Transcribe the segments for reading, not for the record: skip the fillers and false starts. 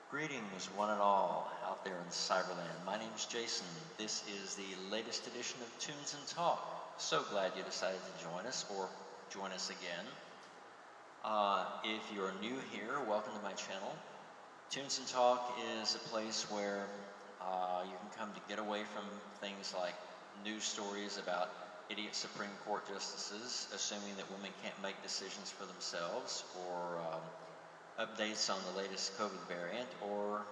Greetings, one and all, out there in Cyberland. My name's Jason. This is the latest edition of Tunes and Talk. So glad you decided to join us, or join us again. If you're new here, welcome to my channel. Tunes and Talk is a place where you can come to get away from things like news stories about idiot Supreme Court justices, assuming that women can't make decisions for themselves, or updates on the latest COVID variant, or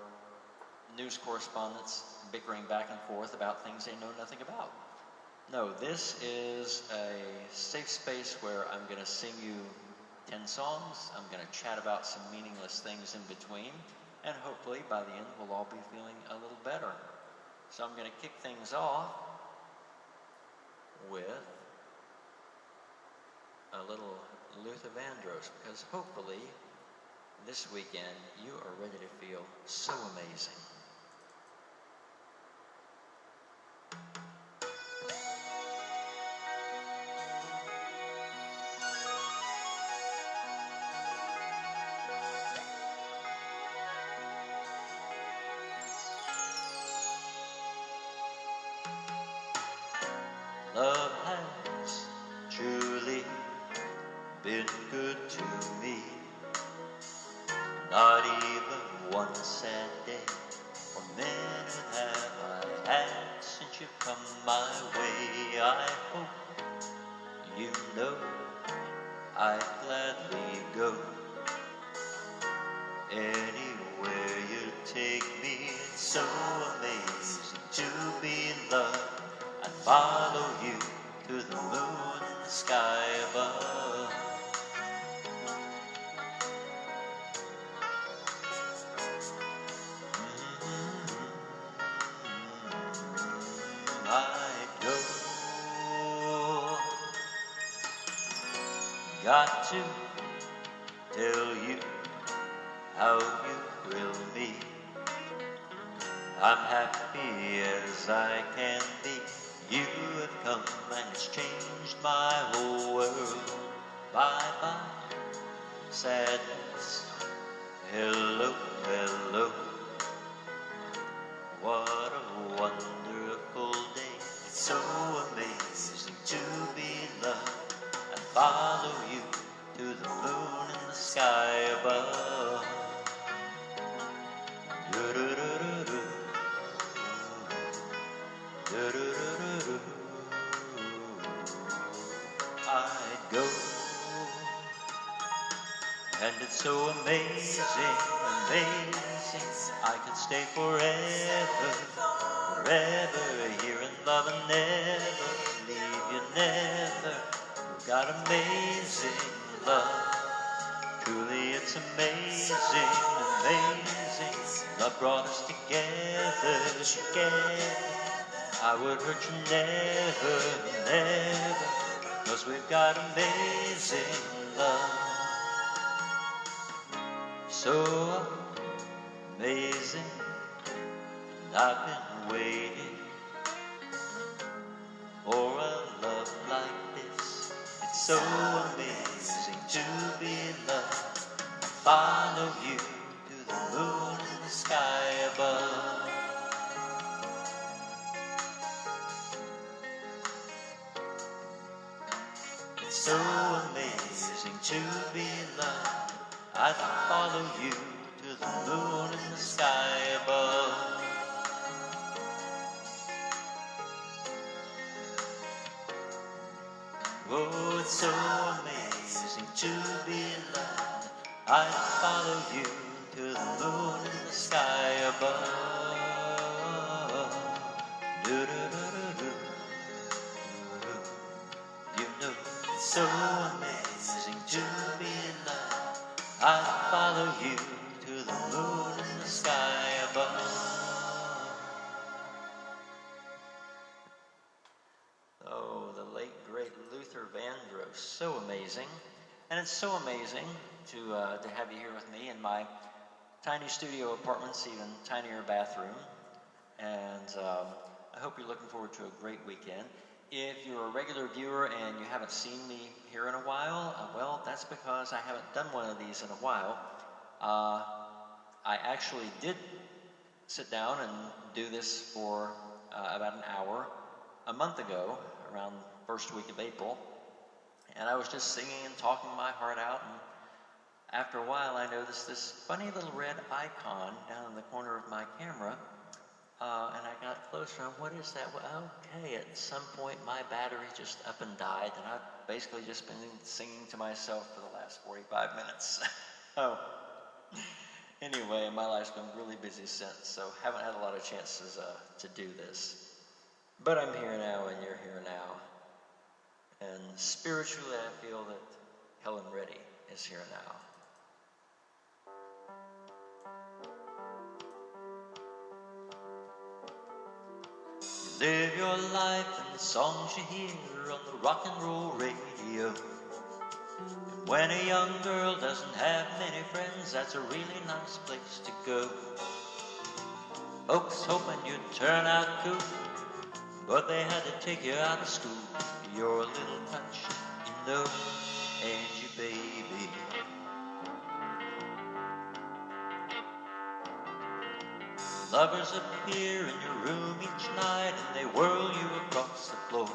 news correspondents bickering back and forth about things they know nothing about. No, this is a safe space where I'm going to sing you 10 songs, I'm going to chat about some meaningless things in between, and hopefully by the end we'll all be feeling a little better. So I'm going to kick things off with a little Luthor Vandross, because hopefully this weekend you are ready to feel so amazing. Love has truly been good to me. Not even one sad day or minute have I had since you've come my way. I hope you know I'd gladly go anywhere you take me. It's so amazing to be in love. I'd follow you to the moon and the sky above. I'd go. Got to tell you how you thrill me. I'm happy as I can be. You have come and it's changed my whole world. Bye-bye, sadness. Hello, hello. What a wonderful day. It's so amazing to be loved. I follow you to the moon and the sky above. Do-do-do-do-do. Do-do-do-do-do. I'd go. And it's so amazing, amazing. I could stay forever, forever here in love and never leave you, never. We've got amazing love. Truly it's amazing, amazing. Love brought us together, together. I would hurt you never, never. 'Cause we've got amazing love. So amazing, and I've been waiting for a love like this. It's so amazing to be loved. Follow you to the moon and the sky above. It's so amazing to be loved. I'd follow you to the moon and the sky above. Oh, it's so amazing to be loved. I'd follow you to the moon and the sky above. Do-do-do-do-do. You know, it's so amazing to be loved. I'd follow you to the moon and the sky above. Oh, the late, great Luthor Vandross. So amazing. And it's so amazing to have you here with me in my tiny studio apartment's even tinier bathroom. And I hope you're looking forward to a great weekend. If you're a regular viewer and you haven't seen me here in a while, well, that's because I haven't done one of these in a while. I actually did sit down and do this for about an hour a month ago, around first week of April, and I was just singing and talking my heart out, and after a while I noticed this funny little red icon down in the corner of my camera, and I got closer, and what is that? Well, okay, at some point my battery just up and died, and I've basically just been singing to myself for the last 45 minutes. Oh. Anyway, my life's been really busy since, so haven't had a lot of chances to do this. But I'm here now, and you're here now. And spiritually, I feel that Helen Reddy is here now. You live your life in the songs you hear on the rock and roll radio. And when a young girl doesn't have many friends, that's a really nice place to go. Folks hoping you'd turn out cool, but they had to take you out of school. You're a little touch, you know, Angie baby. Lovers appear in your room each night and they whirl you across the floor,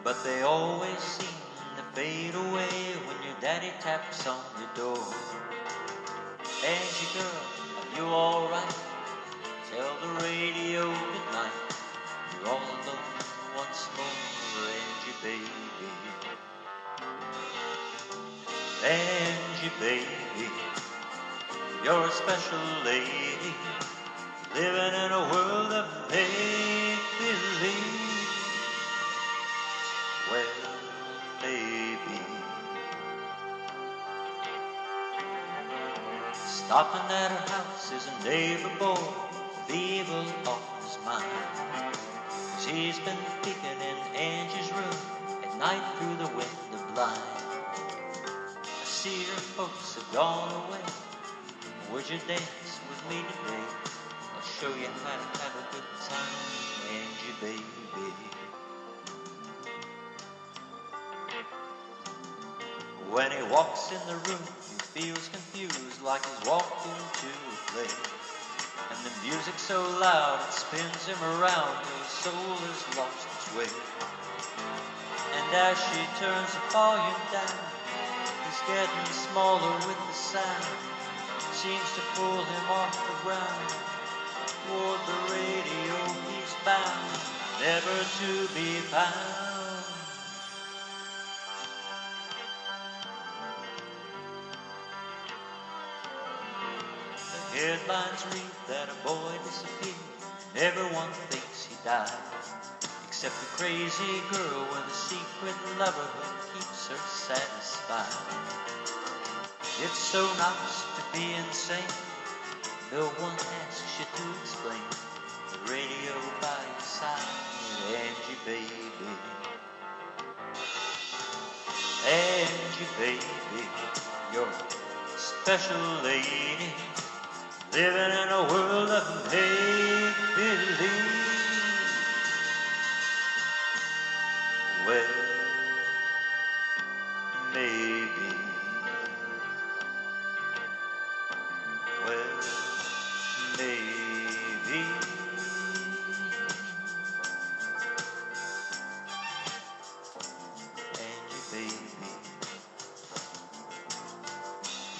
but they always seem to fade away when your daddy taps on your door. Angie girl, are you alright? Tell the radio goodnight. You're all alone once more, Angie baby. Angie baby, you're a special lady, living in a world of make-believe. Well, maybe stopping at her house is a neighbor boy with evil on his mind. 'Cause he's been peeking in Angie's room at night through the window blind. I see her folks have gone away. Would you dance with me today? I'll show you how to have a good time, Angie baby. When he walks in the room, he feels confused, like he's walked into a play. And the music's so loud, it spins him around till his soul has lost its way. And as she turns the volume down, he's getting smaller with the sound. Seems to pull him off the ground. Toward the radio he's bound, never to be found. The headlines read that a boy disappeared, and everyone thinks he died, except the crazy girl with a secret lover who keeps her satisfied. It's so nice to be insane, no one asks you to explain. The radio by your side, Angie baby. Angie baby, you're a special lady, living in a world of make-believe. Well, maybe. Well, maybe. Angie baby,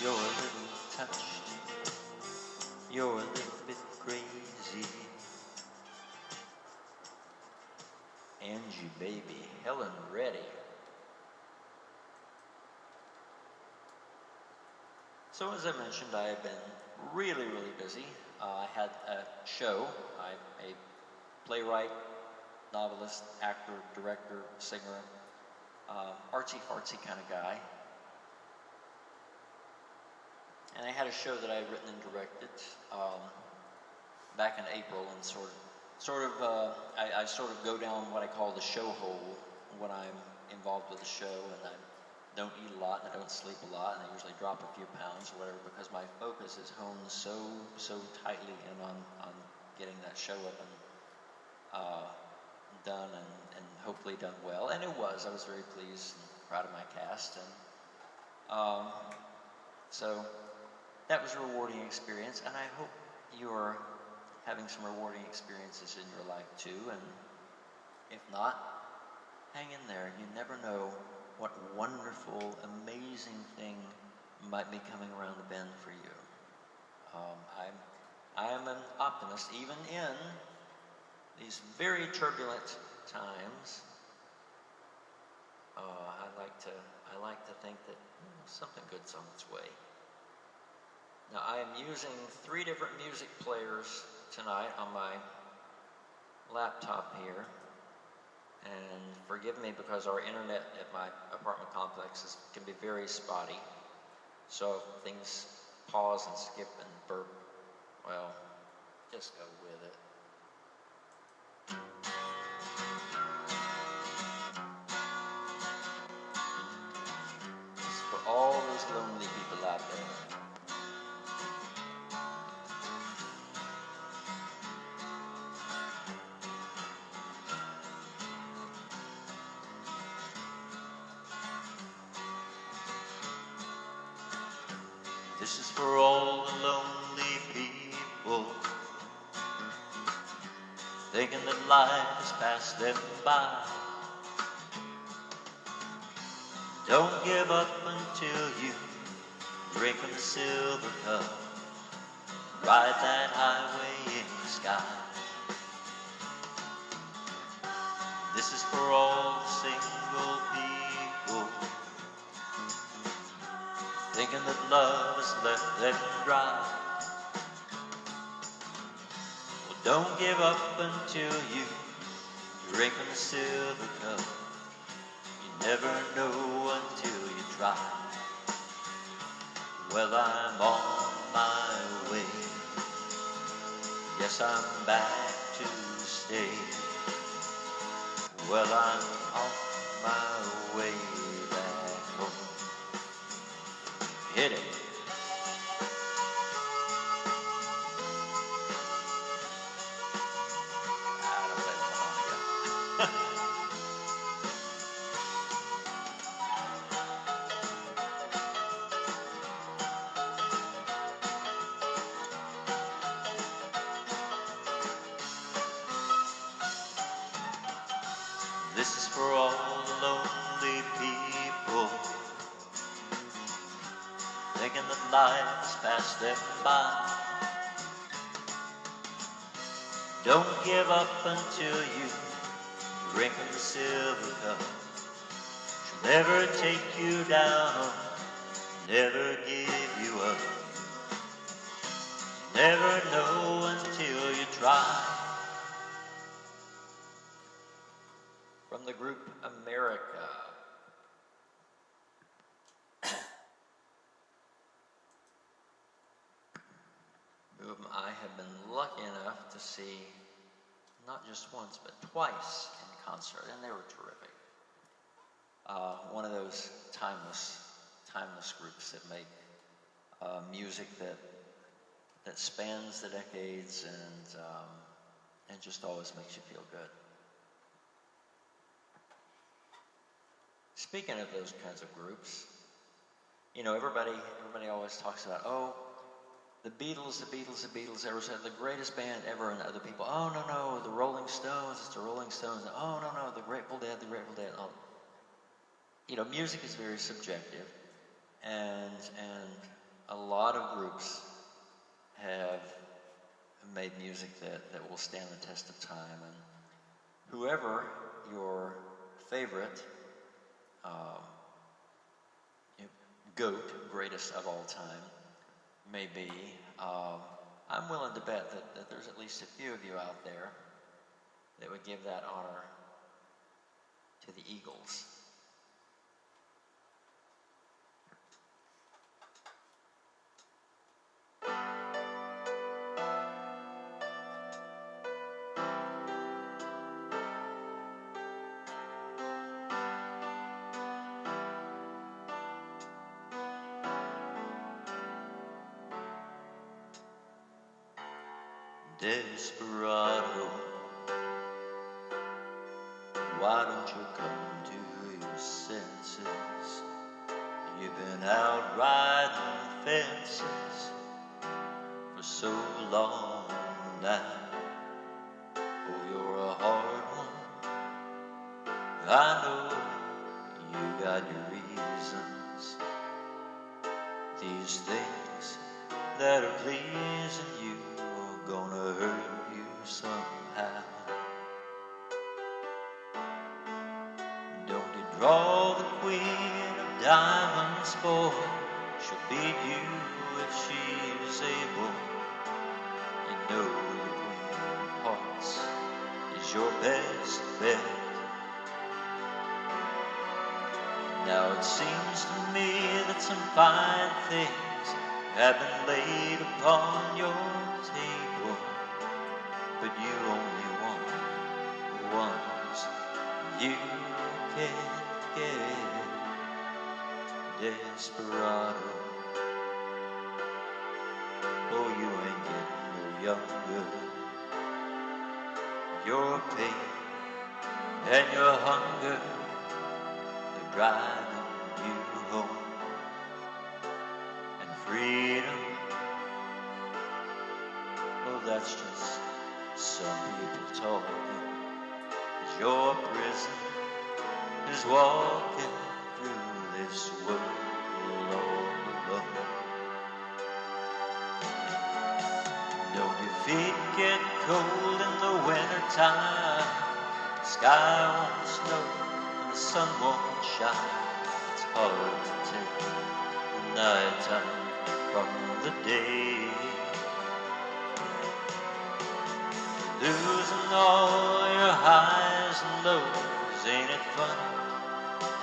you're a little touched, you're a little bit crazy. Angie baby, Helen Reddy. So as I mentioned, I have been really busy. I had a show. I'm a playwright, novelist, actor, director, singer, artsy-fartsy kind of guy. And I had a show that I had written and directed back in April, and I sort of go down what I call the show hole when I'm involved with the show, and I don't eat a lot, and I don't sleep a lot, and I usually drop a few pounds or whatever, because my focus is honed so tightly in on getting that show up and done and hopefully done well. And it was. I was very pleased and proud of my cast, and so that was a rewarding experience, and I hope you're having some rewarding experiences in your life too, and if not, hang in there. You never know what wonderful, amazing thing might be coming around the bend for you. I am an optimist, even in these very turbulent times. I like to think that something good's on its way. Now, I am using 3 different music players tonight on my laptop here. And forgive me because our internet at my apartment complex can be very spotty. So if things pause and skip and burp, well, just go with it. This is for all those lonely people out there. This is for all the lonely people, thinking that life has passed them by. Don't give up until you drink from the silver cup, ride that highway in the sky. This is for all the single people, thinking that love has left them dry. Well, don't give up until you drink from the silver cup. You never know until you try. Well, I'm on my way. Yes, I'm back to stay. Well, I'm on my way back home. Hit it. I don't play the harmonica. This is for all the lonely people, thinking that life has passed them by. Don't give up until you drink from the silver cup. She'll never take you down, never give you up. Never know until you try. From the group America. Whom I have been lucky enough to see not just once, but twice in concert, and they were terrific. One of those timeless groups that make music that spans the decades and just always makes you feel good. Speaking of those kinds of groups, you know, everybody always talks about, oh, the Beatles ever said the greatest band ever, and other people, oh, no, the Rolling Stones, it's the Rolling Stones, oh, no, the Grateful Dead. Oh. You know, music is very subjective, and a lot of groups have made music that will stand the test of time, and whoever your favorite GOAT, greatest of all time, may be, I'm willing to bet that there's at least a few of you out there that would give that honor to the Eagles. Desperado, why don't you come to your senses? You've been out riding fences for so long now. Oh, you're a hard one. I know you got your reasons. These things that are pleasing you are gonna hurt you somehow. Don't you draw the queen of diamonds, boy. She'll beat you if she's able. You know the queen of hearts is your best bet. Now it seems to me that some fine things have been laid upon your table, but you only want the ones you can't get. Desperado, oh, you ain't getting no younger. Your pain and your hunger, they're driving you home. And freedom, well, that's just some people talking. 'Cause your prison is walking through this world all alone. Don't your feet get cold in the winter time? The sky won't snow and the sun won't shine. It's hard to tell the nighttime from the day. Losing all your highs and lows, ain't it funny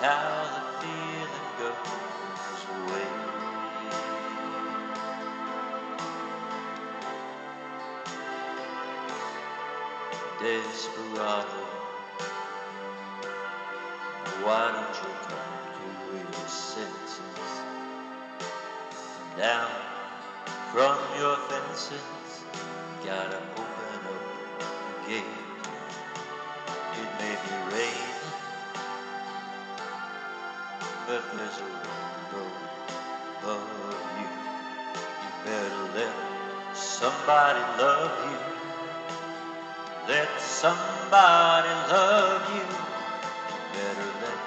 how the feeling goes away? Desperado, why don't you come to your senses? Down from your fences, gotta open up the gate. It may be raining, but there's a rainbow above you. You better let somebody love you. Let somebody love you. You better let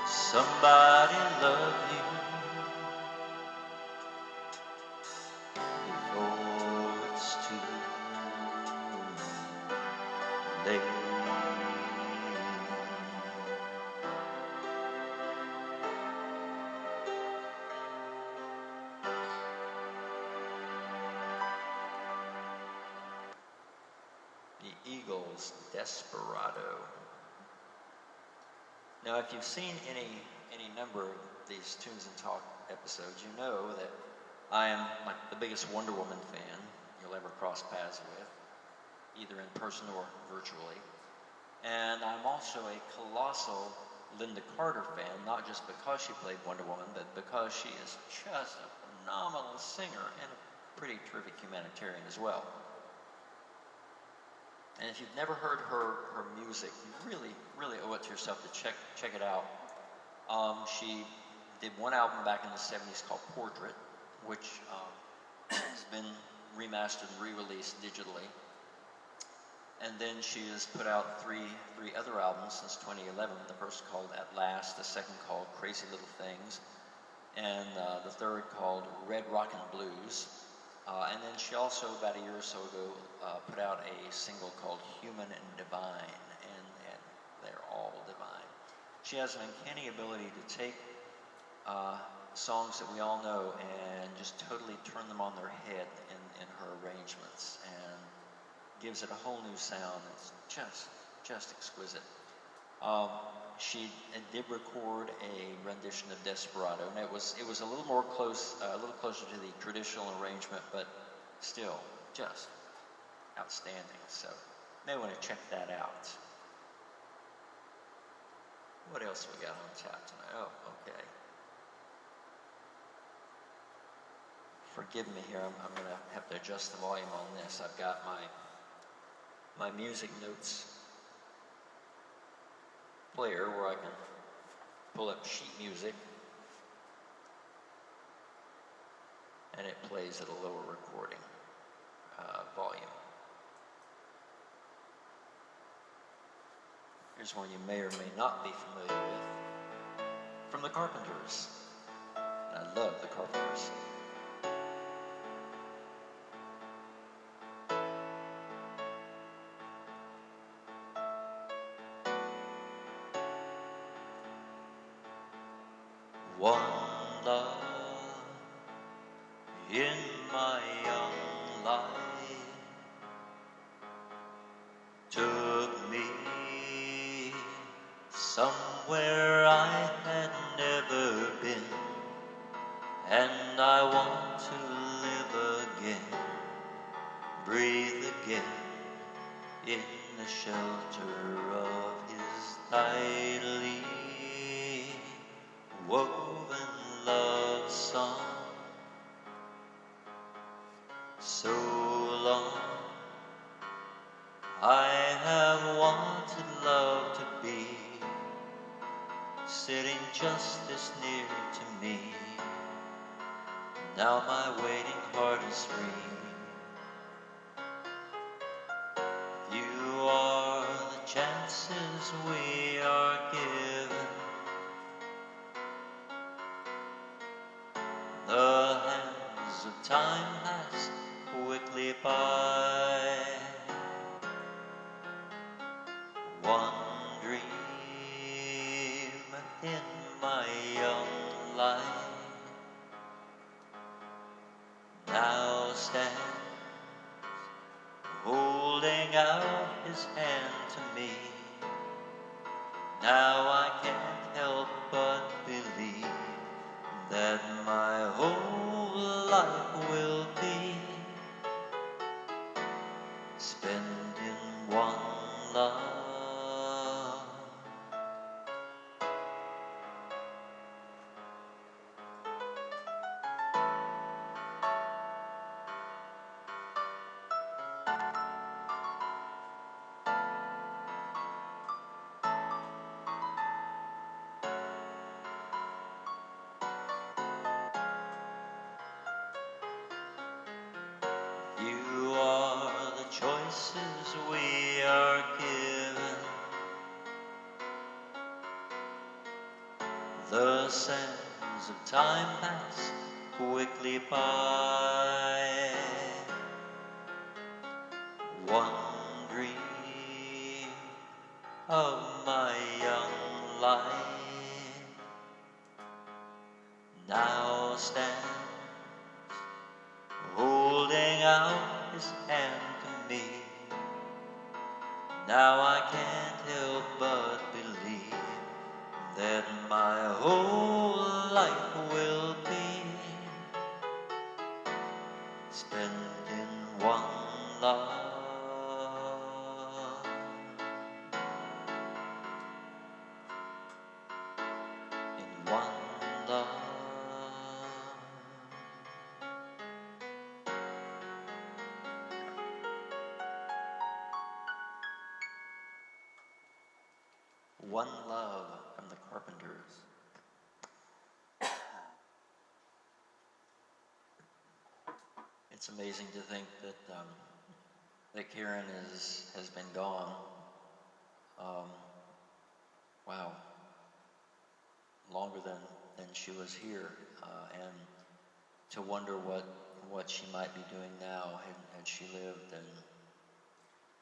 somebody love you before it's too late. The Eagles' Desperado. Now, if you've seen any number of these Tunes and Talk episodes, you know that I am like the biggest Wonder Woman fan you'll ever cross paths with, either in person or virtually. And I'm also a colossal Linda Carter fan, not just because she played Wonder Woman, but because she is just a phenomenal singer and a pretty terrific humanitarian as well. And if you've never heard her music, you really owe it to yourself to check it out. She did one album back in the 70s called Portrait, which has been remastered and re-released digitally. And then she has put out three other albums since 2011. The first called At Last, the second called Crazy Little Things, and the third called Red Rockin' Blues. And then she also, about a year or so ago, put out a single called Human and Divine, and they're all divine. She has an uncanny ability to take songs that we all know and just totally turn them on their head in her arrangements, and gives it a whole new sound. It's just exquisite. She did record a rendition of Desperado, and it was a little closer to the traditional arrangement, but still just outstanding. So you may want to check that out. What else we got on tap tonight? Oh, okay. Forgive me here. I'm going to have to adjust the volume on this. I've got my music notes player where I can pull up sheet music, and it plays at a lower recording. volume. Here's one you may or may not be familiar with, from the Carpenters. And I love the Carpenters. One love in my young life took me somewhere I had never been, and I want to live again, breathe again in the shelter of his tightly woven love song. So long I have wanted love to be sitting just this near to me. Now my waiting heart is free. You are the chances we are given. The hands of time pass quickly by. One dream in my young life now stands holding out his hand to me. Now I can't help but believe that my whole life will be spent in one love. You are the choices we are given. The sands of time pass quickly by. One dream of my young life now stands holding out his hand to me. Now I can't help but believe that my whole life will be spent in one love. In one love. One Love from the Carpenters. It's amazing to think that Karen has been gone. Wow, longer than she was here, and to wonder what she might be doing now had she lived, and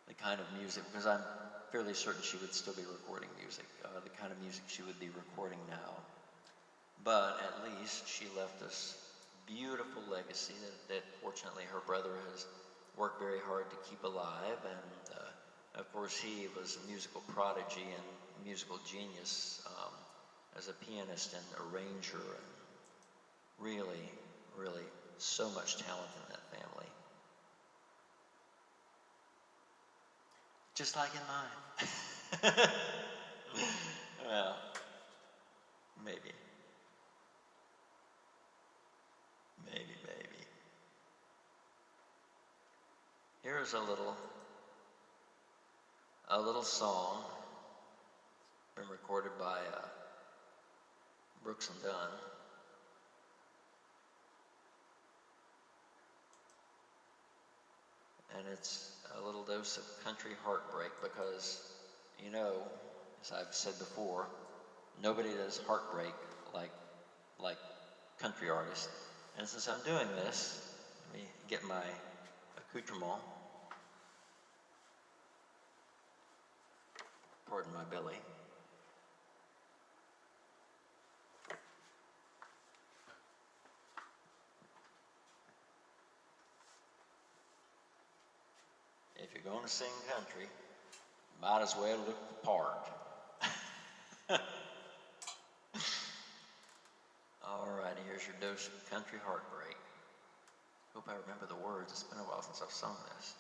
the kind of music, because I'm fairly certain she would still be recording music, the kind of music she would be recording now. But at least she left us beautiful legacy that fortunately her brother has worked very hard to keep alive, and of course he was a musical prodigy and musical genius as a pianist and arranger, and really, really so much talent in that family. Just like in mine. Well, maybe. Here's a little song been recorded by Brooks and Dunn. and it's a little dose of country heartbreak because, you know, as I've said before, nobody does heartbreak like country artists. And since I'm doing this, let me get my accoutrement. Pardon my belly. If you're going to sing country, might as well look the part. Alrighty, here's your dose of country heartbreak. Hope I remember the words. It's been a while since I've sung this.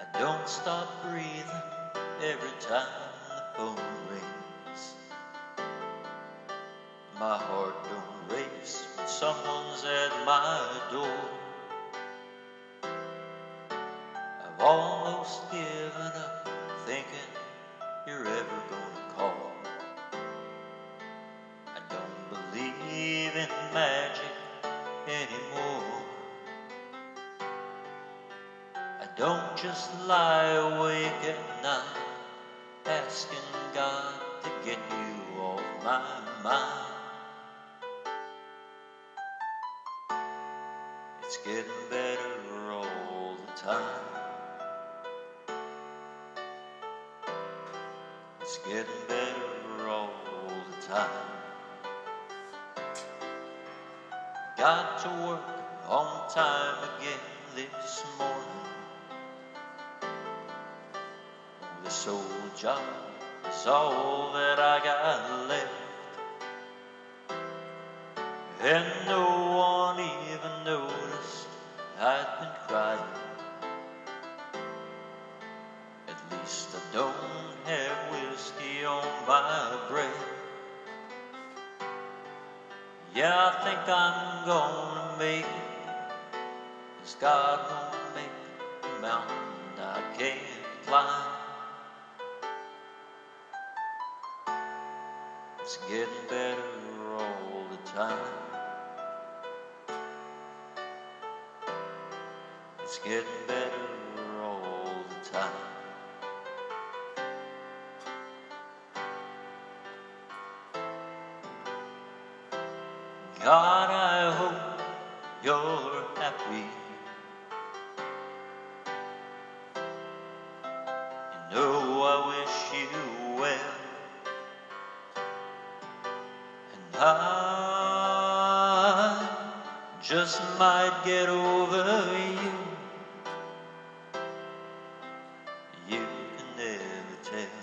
I don't stop breathing every time the phone rings. My heart don't race when someone's at my door. I've almost given up thinking you're ever gonna call. I don't believe in magic anymore. I don't just lie awake at night asking God to get you off my mind. It's getting better all the time. It's getting better all the time. Got to work on time again this morning. This old job is all that I got left. And no one even noticed I'd been crying. At least I don't have whiskey on my breath. Yeah, I think I'm gonna make it, 'cause God won't make a mountain I can't climb. It's getting better all the time. It's getting better all the time. God, I hope you're happy. You know I wish you well. And I just might get over you. You can never tell.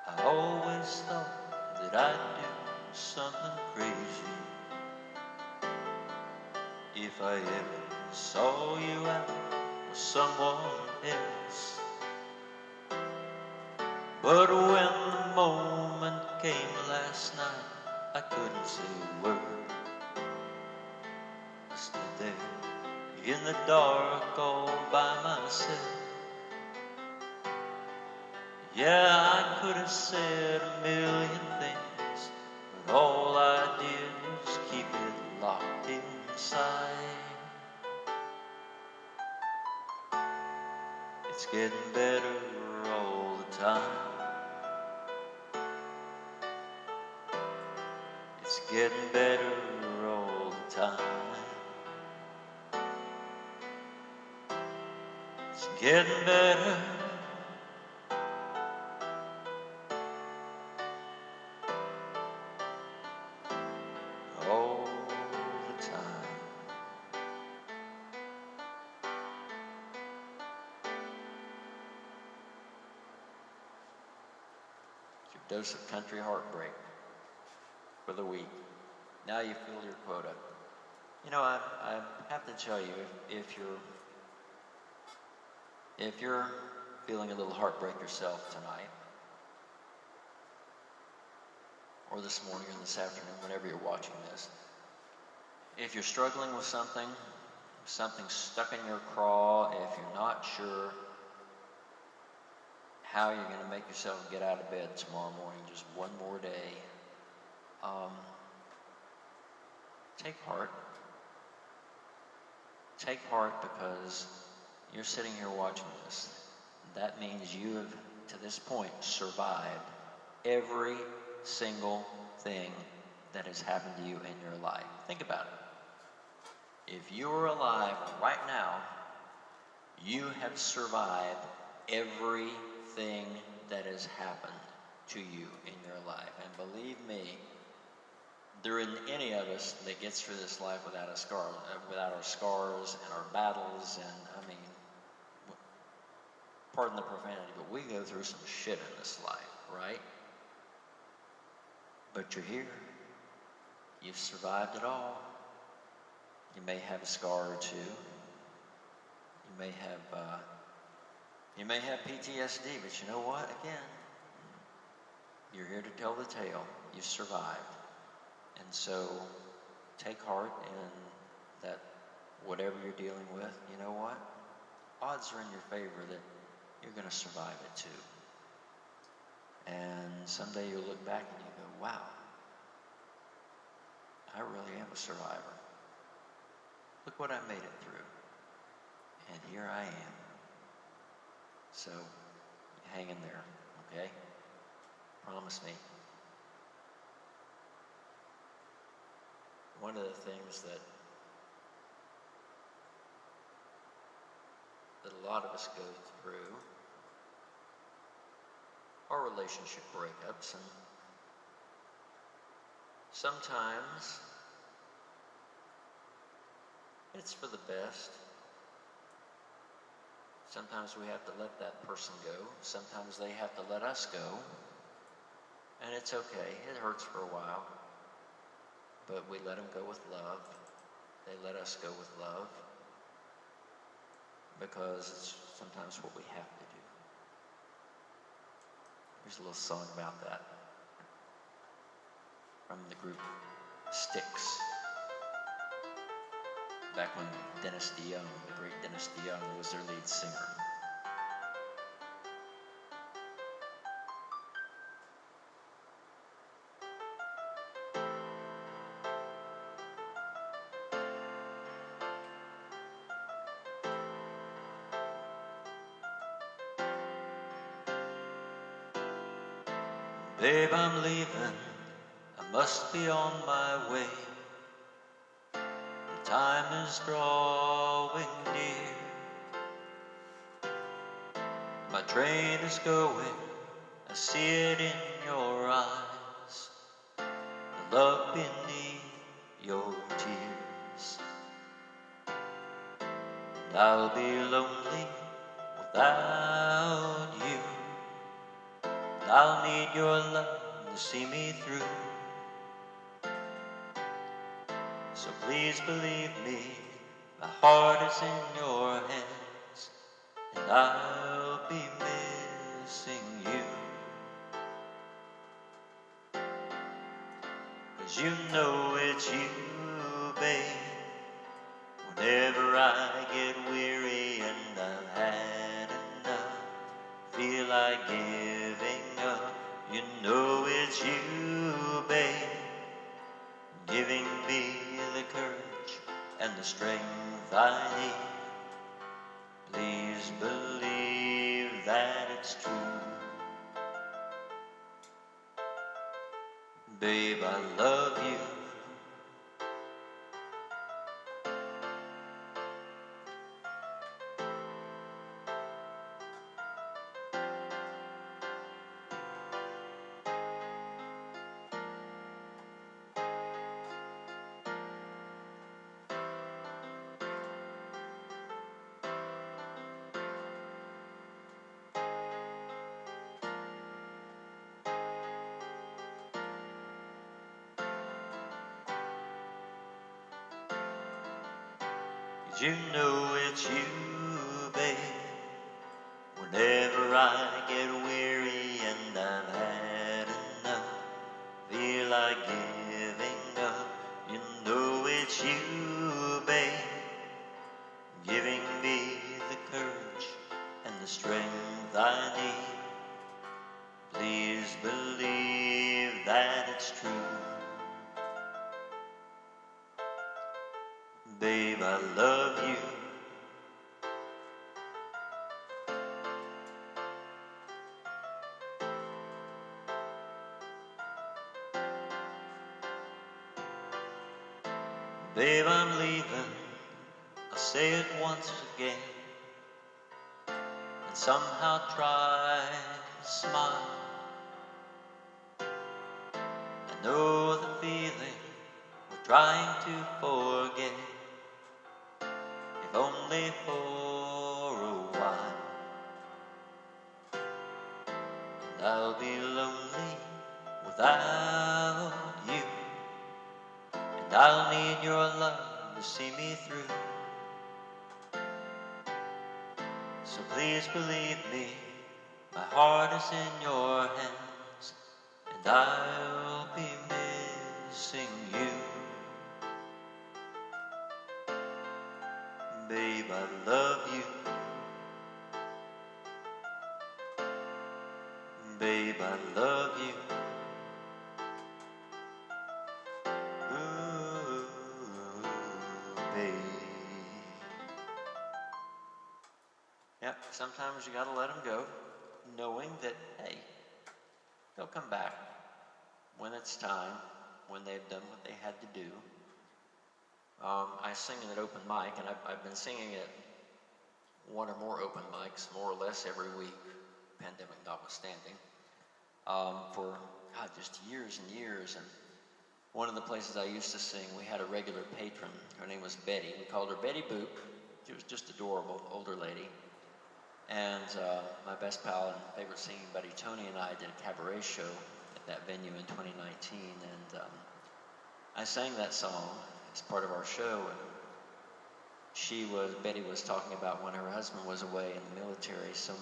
I always thought that I'd do something crazy if I ever saw you out with someone else. But when the moment came last night, I couldn't say a word. I stood there in the dark all by myself. Yeah, I could have said a million things, but all I did was keep it locked inside. It's getting better all the time. It's getting better all the time. It's getting better. All the time. It's your dose of country heartbreak for the week. Now you filled your quota. You know, I have to tell you, if you're feeling a little heartbreak yourself tonight, or this morning or this afternoon, whenever you're watching this, if you're struggling with something stuck in your craw, if you're not sure how you're going to make yourself get out of bed tomorrow morning, just one more day, take heart. Take heart, because you're sitting here watching this. That means you have, to this point, survived every single thing that has happened to you in your life. Think about it. If you're alive right now, you have survived everything that has happened to you in your life. And believe me, there isn't any of us that gets through this life without without our scars and our battles. And I mean, pardon the profanity, but we go through some shit in this life, right? But you're here. You've survived it all. You may have a scar or two. You may have PTSD, but you know what? Again, you're here to tell the tale. You've survived. And so take heart in that whatever you're dealing with, you know what? Odds are in your favor that you're going to survive it too. And someday you'll look back and you go, wow, I really am a survivor. Look what I made it through. And here I am. So hang in there, okay? Promise me. One of the things that a lot of us go through are relationship breakups, and sometimes it's for the best. Sometimes we have to let that person go. Sometimes they have to let us go. And it's okay. It hurts for a while. But we let them go with love. They let us go with love. Because it's sometimes what we have to do. Here's a little song about that. From the group Styx. Back when Dennis DeYoung, the great Dennis DeYoung, was their lead singer. Babe, I'm leaving, I must be on my way. The time is drawing near. My train is going, I see it in your eyes. The love beneath your tears. And I'll be lonely without you. I'll need your love to see me through. So please believe me, my heart is in your hands, and I'll be missing you. 'Cause you know it's you, babe. Whenever I get weary and I've had enough, feel like giving up, you know it's you, babe, giving me the courage and the strength I need. Please believe that it's true. Babe, I love you. You know it's you, babe. Whenever I get weary and I've had enough, feel like giving up, you know it's you, babe, giving me the courage and the strength I need. Please believe that it's true. Babe, I love you. Babe, I'm leaving. I'll say it once again, and somehow try to smile. I know the feeling we're trying to forget, if only for a while. And I'll be lonely without you, and I'll need your love to see me through. So please believe me, my heart is in your hands, and I'll be missing you. Babe, I love you. Babe, I love you. Ooh, babe. Yep, sometimes you gotta let them go, knowing that, hey, they'll come back when it's time, when they've done what they had to do. I sing at open mic, and I've been singing at one or more open mics, more or less every week, pandemic notwithstanding, for, God, just years and years. And one of the places I used to sing, we had a regular patron. Her name was Betty. We called her Betty Boop. She was just adorable, older lady. And my best pal and favorite singing buddy, Tony, and I did a cabaret show at that venue in 2019. And I sang that song as part of our show. And Betty was talking about when her husband was away in the military so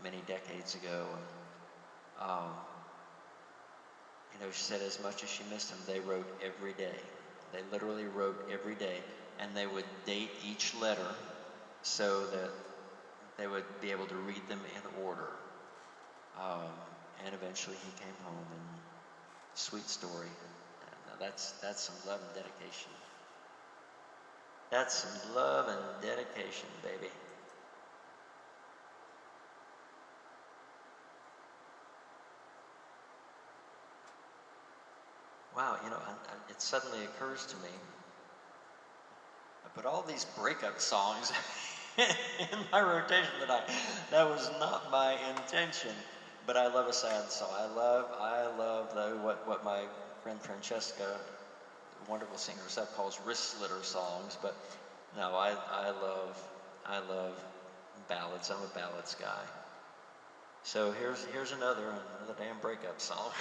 many decades ago. And, she said as much as she missed him, they wrote every day. They literally wrote every day. And they would date each letter so that they would be able to read them in order. And eventually he came home, and sweet story. Now that's some love and dedication. That's some love and dedication, baby. Wow, it suddenly occurs to me, I put all these breakup songs in my rotation that was not my intention, but I love a sad song. I love what my friend Francesca, the wonderful singer herself, calls wrist slitter songs. But no, I love ballads. I'm a ballads guy. So here's another damn breakup song,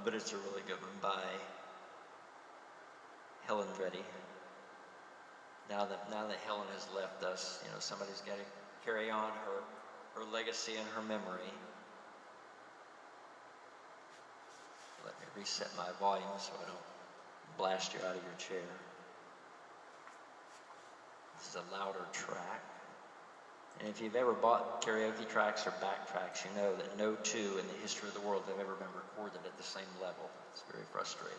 but it's a really good one by Helen Reddy. Now that Helen has left us, somebody's got to carry on her legacy and her memory. Let me reset my volume so I don't blast you out of your chair. This is a louder track. And if you've ever bought karaoke tracks or backtracks, you know that no two in the history of the world have ever been recorded at the same level. It's very frustrating.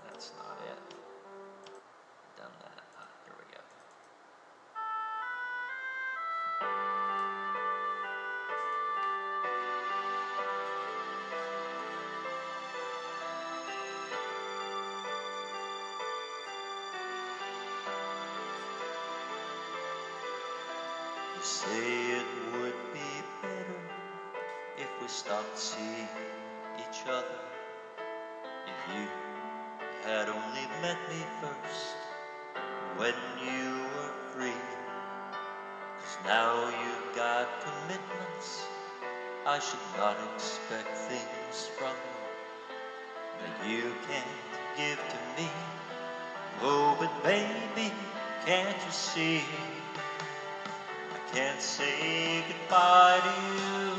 That's not it. Done that. Here we go. You say it would be better if we stopped seeing each other. If you had only met me first when you were free. 'Cause now you've got commitments, I should not expect things from you that you can't give to me. Oh, but baby, can't you see? I can't say goodbye to you.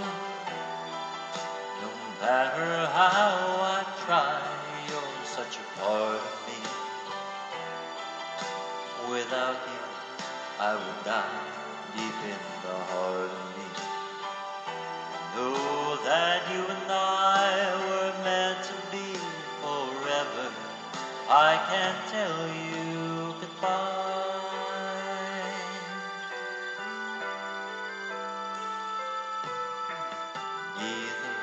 No matter how I try, you're such a part of me. Without you, I would die deep in the heart of me. Know that you and I were meant to be forever. I can't tell you goodbye. Neither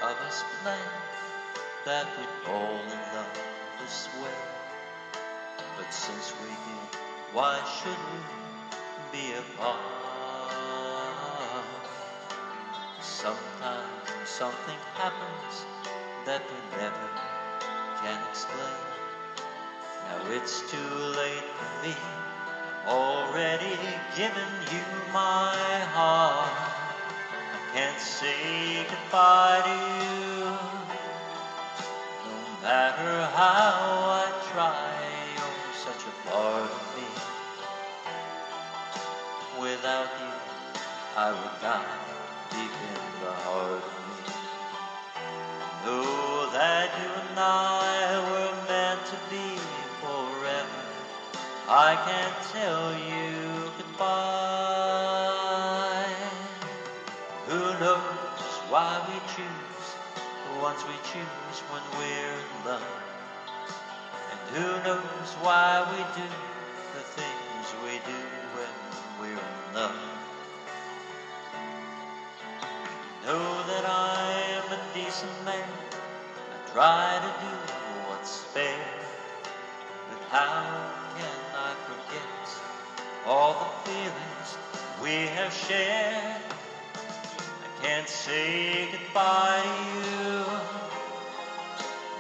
of us planned that we'd fall in love this way. But since we did, why should we be apart? Sometimes something happens that we never can explain. Now it's too late for me, already given you my heart. I can't say goodbye to you. No matter how I try, you're such a part of me. Without you, I would die deep in the heart of me. Know that you and I were meant to be forever. I can't tell you goodbye. Who knows why we choose the ones we choose when we're in love? And who knows why we do the things we do when we're in love? Know that I am a decent man. I try to do what's fair. But how can I forget all the feelings we have shared? I can't say goodbye to you.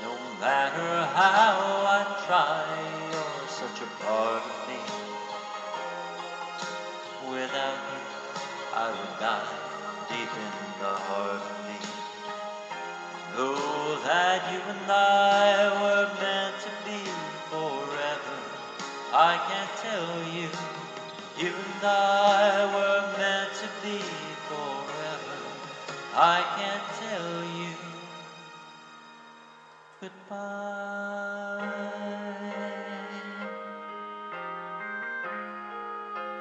No matter how I try, you're such a part of me. Without you, I would die deep in the heart of me. Know that you and I were meant to be forever. I can't tell you, you and I were meant to be forever. I can't tell you goodbye.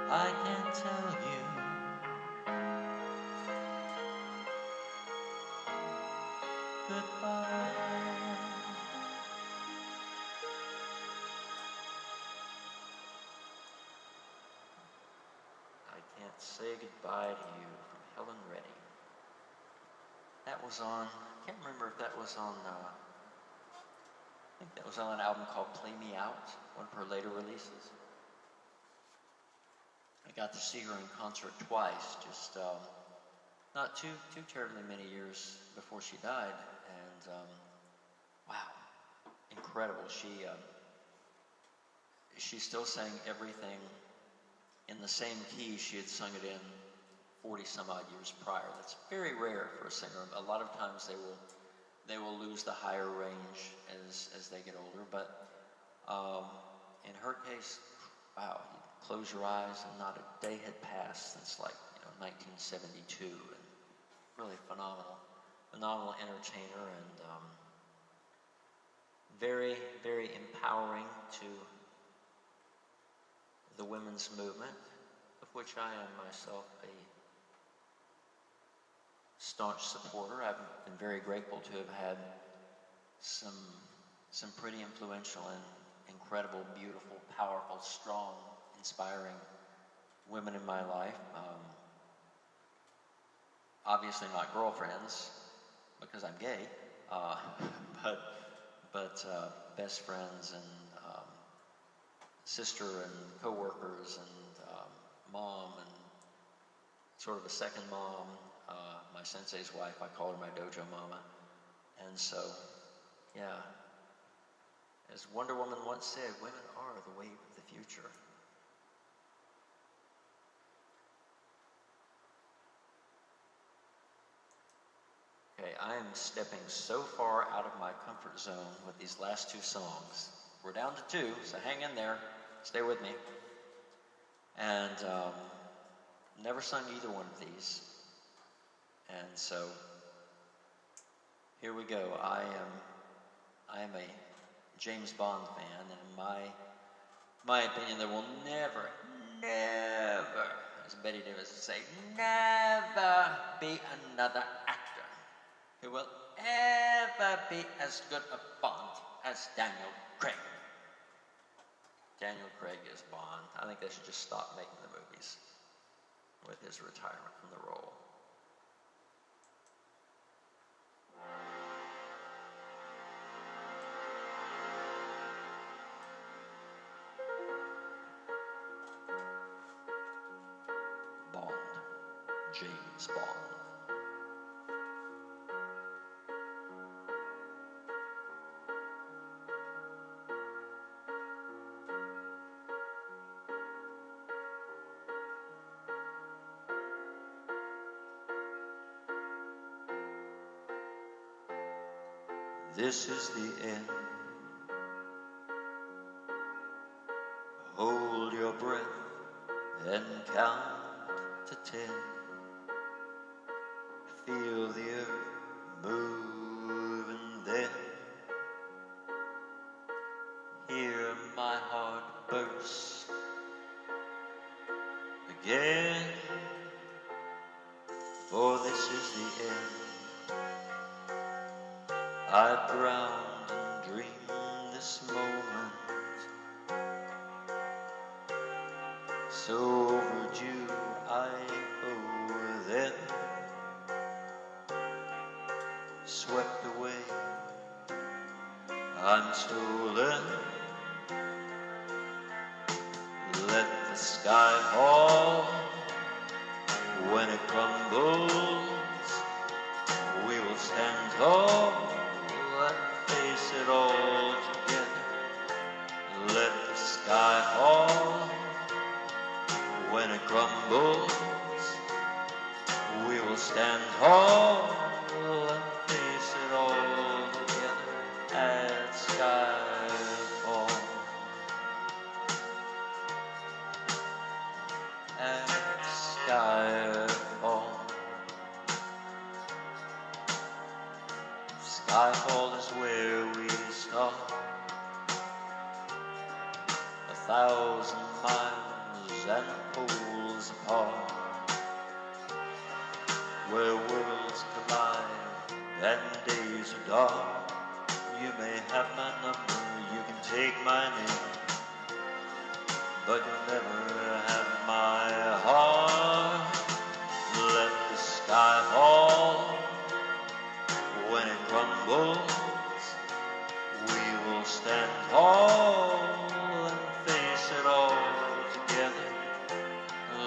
I can't tell you goodbye. I Can't Say Goodbye to You from Helen Reddy. That was on, I can't remember if that was on, I think that was on an album called Play Me Out, one of her later releases. I got to see her in concert twice, just not too terribly many years before she died, and wow, incredible. She still sang everything in the same key she had sung it in 40 some odd years prior. That's very rare for a singer. A lot of times they will lose the higher range as they get older, but in her case, wow, you close your eyes and not a day had passed since 1972, and really phenomenal entertainer, and very, very empowering to the women's movement, of which I am myself a staunch supporter. I've been very grateful to have had some pretty influential and incredible, beautiful, powerful, strong, inspiring women in my life. Obviously not girlfriends, because I'm gay, but best friends and sister and co-workers and mom and sort of a second mom. My sensei's wife, I call her my dojo mama. And so, yeah, as Wonder Woman once said, women are the wave of the future. Okay, I am stepping so far out of my comfort zone with these last two songs. We're down to two, so hang in there. Stay with me. And never sung either one of these. And so here we go. I am a James Bond fan, and in my opinion, there will never, as Betty Davis would say, never be another actor who will ever be as good a Bond as Daniel Craig. Daniel Craig is Bond. I think they should just stop making the movies with his retirement from the role. Bond. James Bond. This is the end. Hold your breath and count to 10. Feel the earth move and then hear my heart burst again. For this is the end. I've drowned and dreamed this moment, so overdue I owe them, swept away, I'm stolen. Let the sky fall when it crumbles. We will stand tall and face it all together. Let the sky fall when it crumbles. We will stand tall and face it all together at skyfall. At skyfall. Skyfall is where we start, 1,000 miles and poles apart, where worlds collide and days are dark. You may have my number, you can take my name, but you'll never have my heart. Let the sky fall when it crumbles. We will stand tall and face it all together.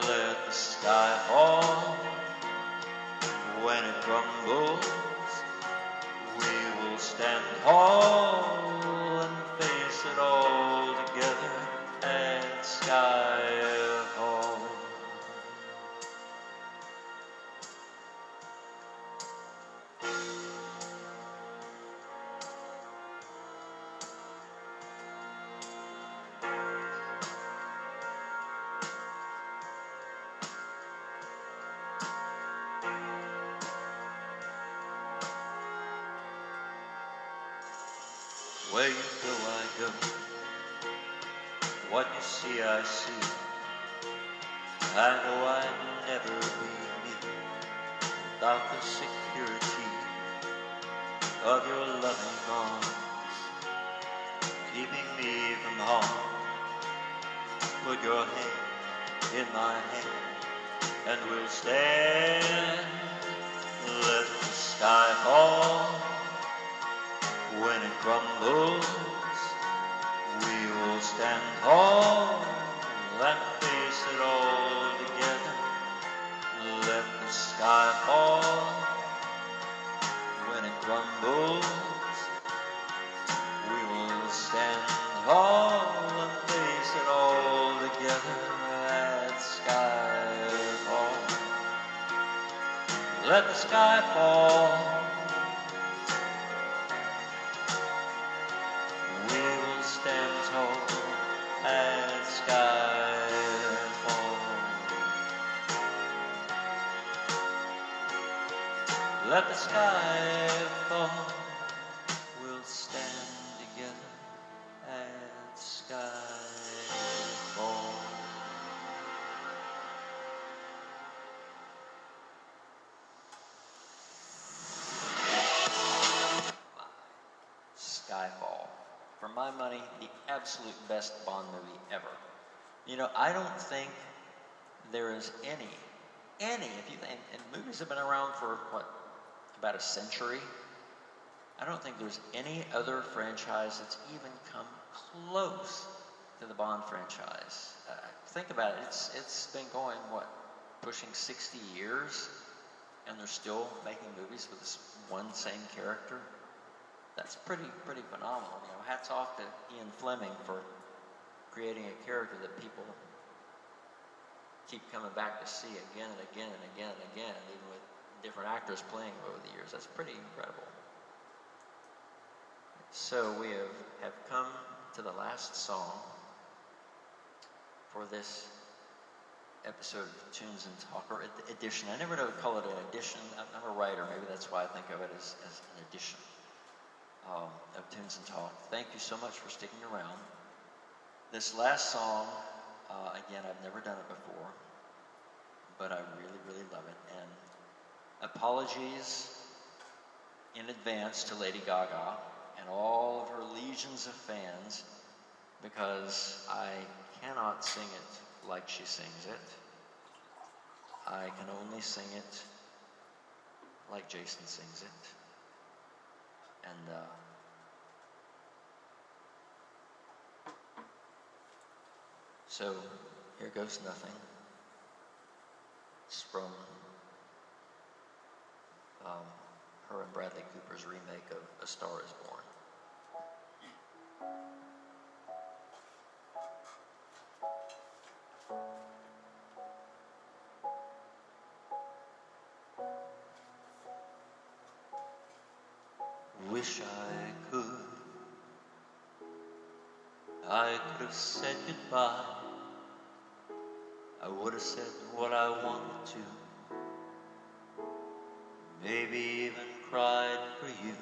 Let the sky fall when it crumbles. We will stand tall and face it all together at skyfall. Where you go, I go. What you see, I see. I know I'd never be me without the security of your loving arms, keeping me from harm. Put your hand in my hand, and we'll stand. Let the sky fall when it crumbles. We will stand tall and face it all together. Let the sky fall when it crumbles. We will stand tall and face it all together at skyfall. Let the sky fall. We will stand tall at skyfall. let the sky fall. We'll stand together at skyfall. Skyfall. For my money, the absolute best Bond movie ever. You know, I don't think there is any, if you think, and movies have been around for, what, about a century? I don't think there's any other franchise that's even come close to the Bond franchise. Think about it, it's been going, what, pushing 60 years, and they're still making movies with this one same character? That's pretty phenomenal. You know, hats off to Ian Fleming for creating a character that people keep coming back to see again and again and again and again, even with different actors playing over the years. That's pretty incredible. So we have come to the last song for this episode of Tunes and Talk, or edition. I never know to call it an edition. I'm a writer. Maybe that's why I think of it as an edition of Tunes and Talk. Thank you so much for sticking around. This last song, again, I've never done it before, but I really love it. And apologies in advance to Lady Gaga and all of her legions of fans, because I cannot sing it like she sings it. I can only sing it like Jason sings it. And so here goes nothing. It's from her and Bradley Cooper's remake of A Star Is Born. Wish I could have said goodbye. I would have said what I wanted to, maybe even cried for you.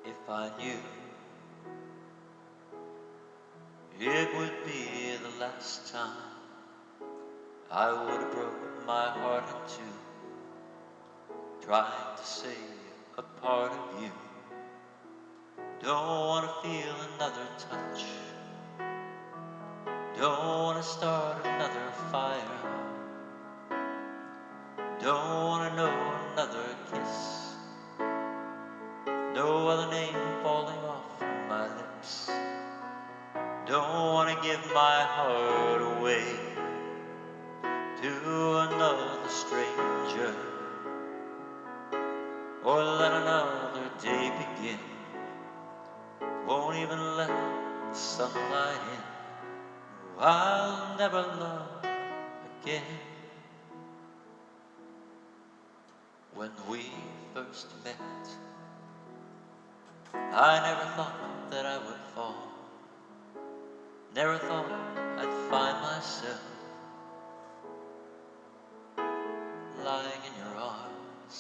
If I knew it would be the last time, I would have broken my heart in two, trying to save a part of you. Don't want to feel another touch, don't want to start another fire, don't want to know another kiss, no other name falling off from my lips. Don't want to give my heart away to another stranger, or let another day begin. Won't even let the sunlight in. I'll never love again. When we first met, I never thought that I would fall. Never thought I'd find myself lying in your arms.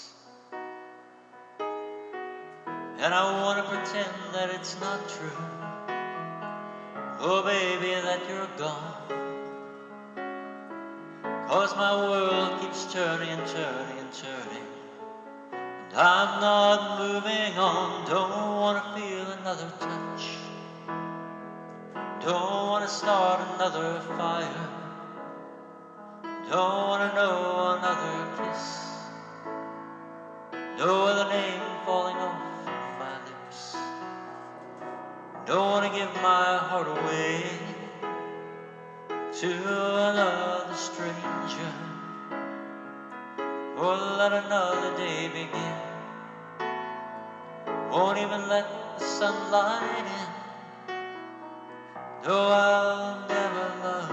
And I want to pretend that it's not true. Oh baby, that you're gone. 'Cause my world keeps turning and turning and turning, and I'm not moving on. Don't want to feel another touch, don't want to start another fire, don't want to know another kiss, no other name falling off my lips. Don't want to give my heart away to another stranger, or let another day begin. Won't even let the sunlight in. No, I'll never love.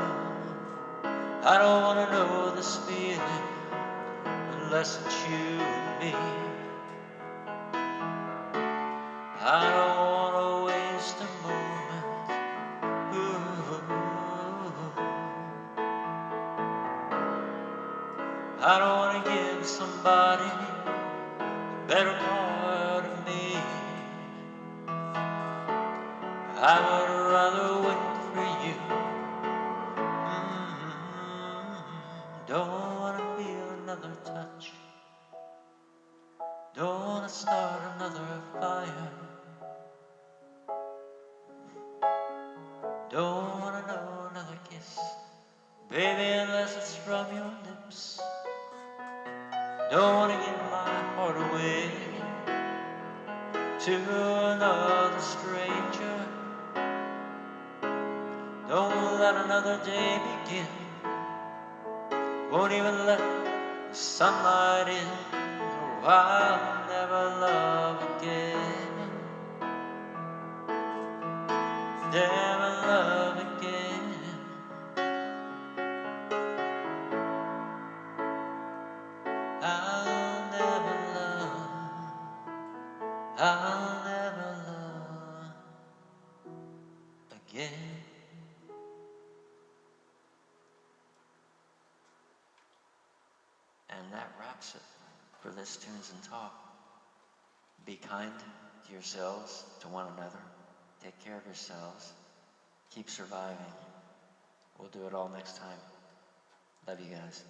I don't want to know this feeling unless it's you and me. I don't want to waste a moment. Ooh. I don't want to give somebody a better part of me. I would rather wait for you. Don't want to feel another touch. Don't want to start another fire. Don't want to know another kiss, baby, unless it's from your lips. Don't want to give my heart away to another stranger. Don't let another day begin. Won't even let the sunlight in. Oh, I'll never love again. Never love again. I'll never love again. And that wraps it for this Tunes and Talk. Be kind to yourselves, to one another. Take care of yourselves. Keep surviving. We'll do it all next time. Love you guys.